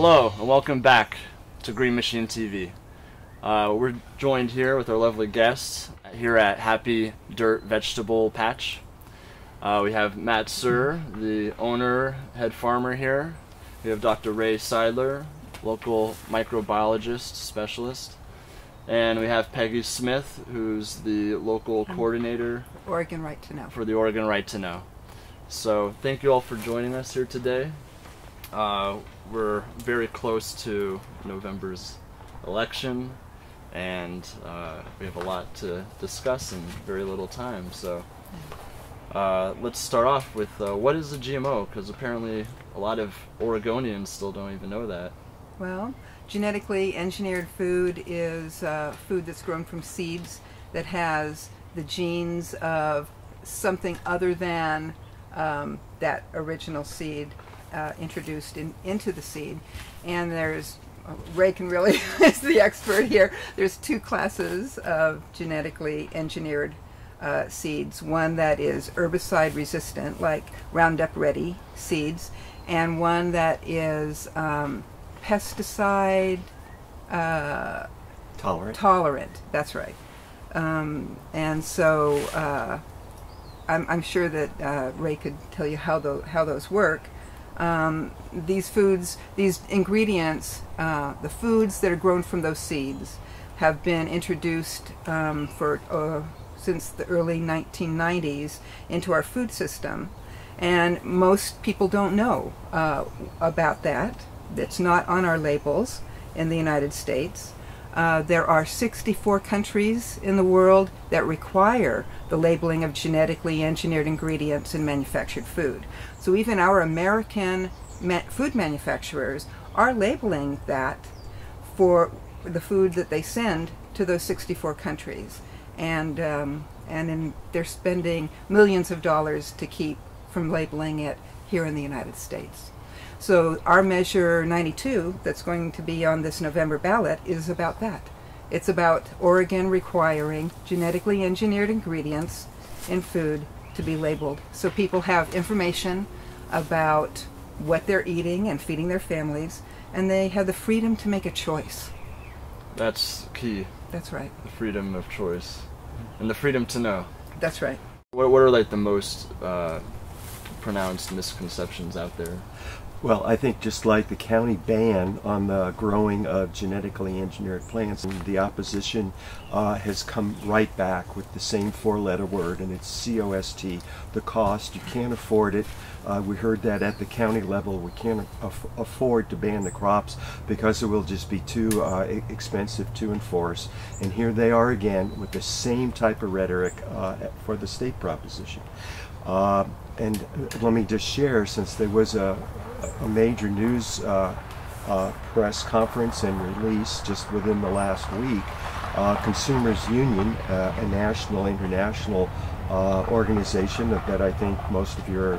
Hello and welcome back to Green Machine TV. We're joined here with our lovely guests here at Happy Dirt Vegetable Patch. We have Matt Suhr, the owner, head farmer here. We have Dr. Ray Seidler, local microbiologist specialist. And we have Peggy Smith, who's the local coordinator Oregon Right to Know. For the Oregon Right to Know. So thank you all for joining us here today. We're very close to November's election, and we have a lot to discuss in very little time. So let's start off with what is a GMO? Because apparently a lot of Oregonians still don't even know that. Well, genetically engineered food is food that's grown from seeds that has the genes of something other than that original seed introduced into the seed. And there's, Ray can really is the expert here, there's two classes of genetically engineered seeds. One that is herbicide resistant, like Roundup Ready seeds, and one that is pesticide tolerant. That's right. And so I'm sure that Ray could tell you how those work. These foods, these ingredients, the foods that are grown from those seeds have been introduced since the early 1990s into our food system, and most people don't know about that. It's not on our labels in the United States. There are 64 countries in the world that require the labeling of genetically engineered ingredients in manufactured food. So even our American food manufacturers are labeling that for the food that they send to those 64 countries. And they're spending millions of dollars to keep from labeling it here in the United States. So our Measure 92 that's going to be on this November ballot is about that. It's about Oregon requiring genetically engineered ingredients in food to be labeled so people have information about what they're eating and feeding their families, and they have the freedom to make a choice. That's key. That's right. The freedom of choice. And the freedom to know. That's right. What are like the most pronounced misconceptions out there? Well, I think just like the county ban on the growing of genetically engineered plants, the opposition has come right back with the same four-letter word, and it's COST, the cost. You can't afford it. We heard that at the county level. We can't afford to ban the crops because it will just be too expensive to enforce. And here they are again with the same type of rhetoric for the state proposition. And let me just share, since there was a major news press conference and release just within the last week, Consumers Union, a national, international organization that I think most of your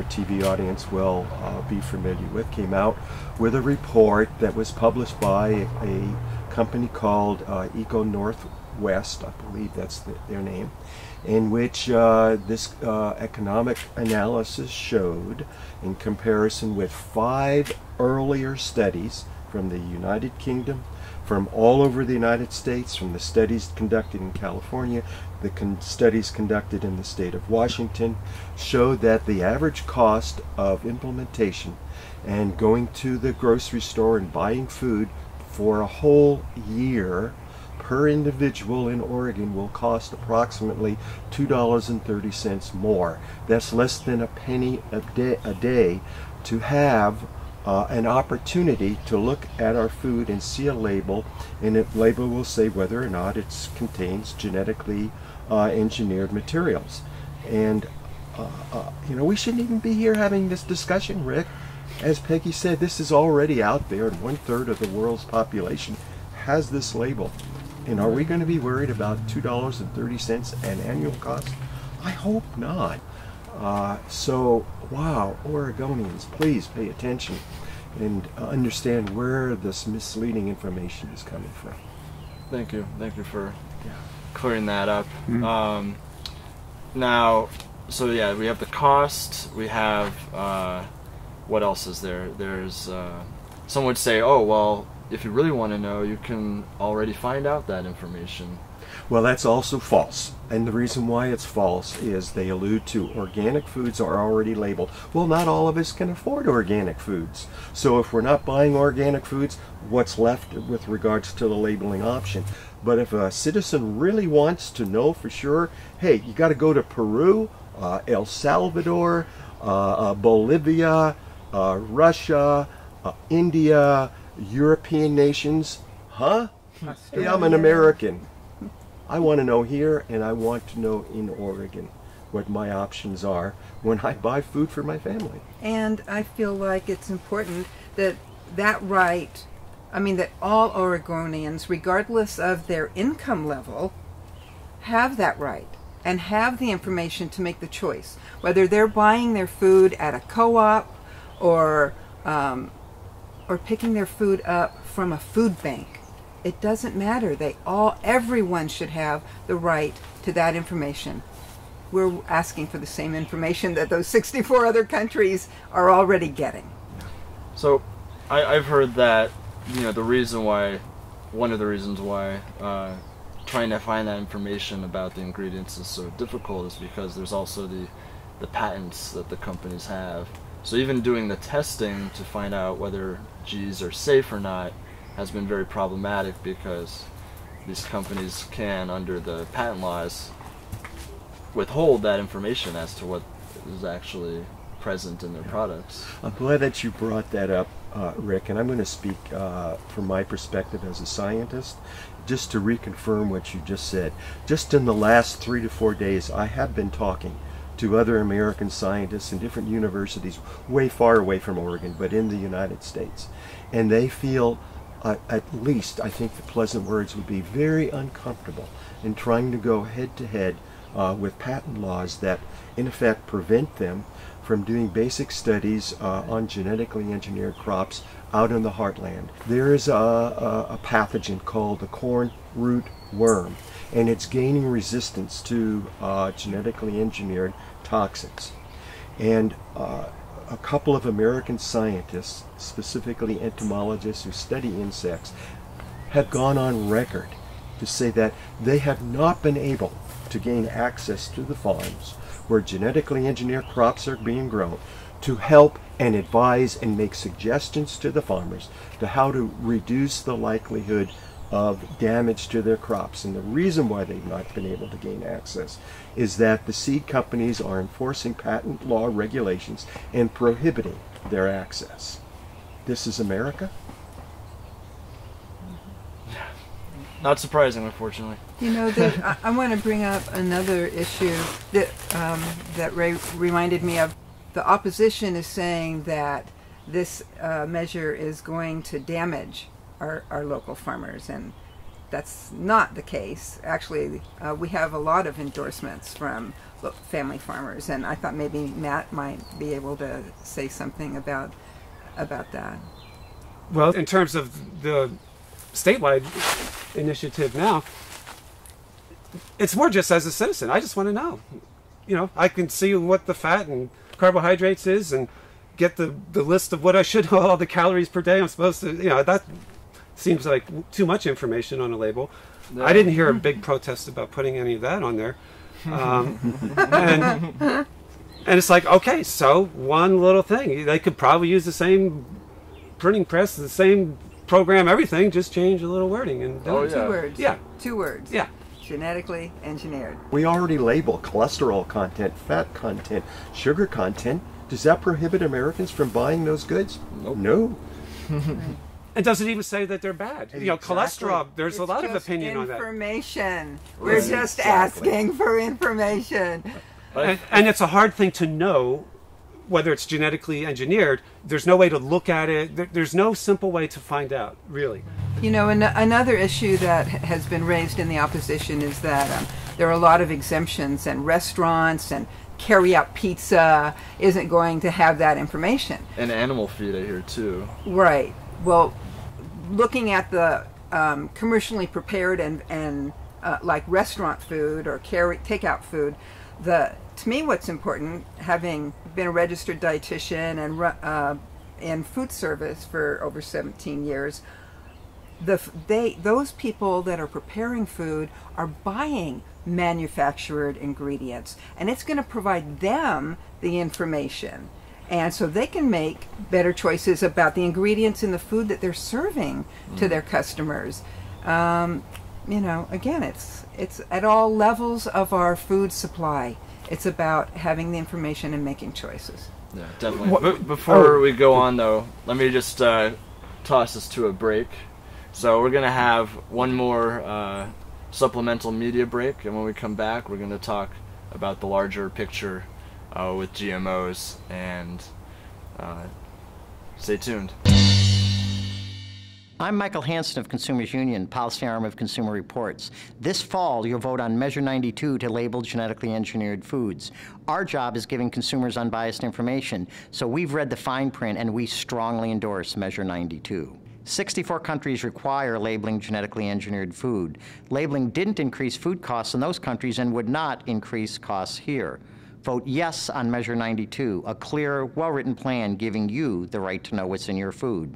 TV audience will be familiar with, came out with a report that was published by a company called Eco Northwest, I believe that's their name, in which this economic analysis showed, in comparison with 5 earlier studies from the United Kingdom, from all over the United States, from the studies conducted in California, the studies conducted in the state of Washington, showed that the average cost of implementation and going to the grocery store and buying food for a whole year per individual in Oregon will cost approximately $2.30 more. That's less than a penny a day to have an opportunity to look at our food and see a label, and the label will say whether or not it contains genetically engineered materials. And we shouldn't even be here having this discussion, Rick. As Peggy said, this is already out there, and 1/3 of the world's population has this label. And are we going to be worried about $2.30 an annual cost? I hope not. So, wow, Oregonians, please pay attention and understand where this misleading information is coming from. Thank you for clearing that up. Mm-hmm. Now, so yeah, we have the cost. We have what else is there? There's some would say, oh, well, if you really want to know, you can already find out that information. Well, that's also false. And the reason why it's false is they allude to organic foods are already labeled. Well, not all of us can afford organic foods. So if we're not buying organic foods, what's left with regards to the labeling option? But if a citizen really wants to know for sure, hey, you got to go to Peru, El Salvador, Bolivia, Russia, India, European nations, huh? Hey, I'm an American. I want to know here, and I want to know in Oregon what my options are when I buy food for my family. And I feel like it's important that that right, that all Oregonians, regardless of their income level, have that right and have the information to make the choice. Whether they're buying their food at a co-op or picking their food up from a food bank. It doesn't matter. Everyone should have the right to that information. We're asking for the same information that those 64 other countries are already getting. So, I've heard that, one of the reasons why trying to find that information about the ingredients is so difficult is because there's also the patents that the companies have. So even doing the testing to find out whether Gs are safe or not has been very problematic because these companies can, under the patent laws, withhold that information as to what is actually present in their products. I'm glad that you brought that up, Rick, and I'm going to speak from my perspective as a scientist, just to reconfirm what you just said. Just in the last 3 to 4 days, I have been talking to other American scientists in different universities, way far away from Oregon, but in the United States. And they feel, at least, I think the pleasant words would be very uncomfortable in trying to go head-to-head with patent laws that, in effect, prevent them from doing basic studies on genetically engineered crops out in the heartland. There is a pathogen called the corn root worm, and it's gaining resistance to genetically engineered toxins. And a couple of American scientists, specifically entomologists who study insects, have gone on record to say that they have not been able to gain access to the farms where genetically engineered crops are being grown to help and advise and make suggestions to the farmers to how to reduce the likelihood of damage to their crops. And the reason why they've not been able to gain access is that the seed companies are enforcing patent law regulations and prohibiting their access. This is America? Not surprising, unfortunately. I want to bring up another issue that Ray reminded me of. The opposition is saying that this measure is going to damage our local farmers, and that's not the case. Actually, we have a lot of endorsements from family farmers, and I thought maybe Matt might be able to say something about that. Well, in terms of the statewide initiative now, it's more just as a citizen. I just want to know. I can see what the fat and carbohydrates is and get the list of what I should know, all the calories per day I'm supposed to, that seems like too much information on a label. No. I didn't hear a big protest about putting any of that on there. And it's like, okay, so one little thing. They could probably use the same printing press, the same program, everything, just change a little wording. And 2 words. Yeah. 2 words. Yeah. Genetically engineered. We already label cholesterol content, fat content, sugar content. Does that prohibit Americans from buying those goods? Nope. No. And does it even say that they're bad? Exactly. Cholesterol, there's a lot of opinion on that. Information. We're just asking for information. And it's a hard thing to know whether it's genetically engineered. There's no way to look at it. There's no simple way to find out, really. Another issue that has been raised in the opposition is that there are a lot of exemptions, and restaurants and carry-out pizza isn't going to have that information. And animal feed, I hear, too. Right. Well, looking at the commercially prepared and like restaurant food or takeout food, to me what's important, having been a registered dietitian in food service for over 17 years, those people that are preparing food are buying manufactured ingredients, and it's going to provide them the information, and so they can make better choices about the ingredients in the food that they're serving to their customers. You know, again, it's at all levels of our food supply. It's about having the information and making choices. Yeah, definitely. Before we go on, though, let me just toss us to a break. So we're going to have one more supplemental media break, and when we come back, we're going to talk about the larger picture with GMOs, and stay tuned. I'm Michael Hansen of Consumers Union, policy arm of Consumer Reports. This fall, you'll vote on Measure 92 to label genetically engineered foods. Our job is giving consumers unbiased information, so we've read the fine print and we strongly endorse Measure 92. 64 countries require labeling genetically engineered food. Labeling didn't increase food costs in those countries and would not increase costs here. Vote yes on Measure 92, a clear, well-written plan giving you the right to know what's in your food.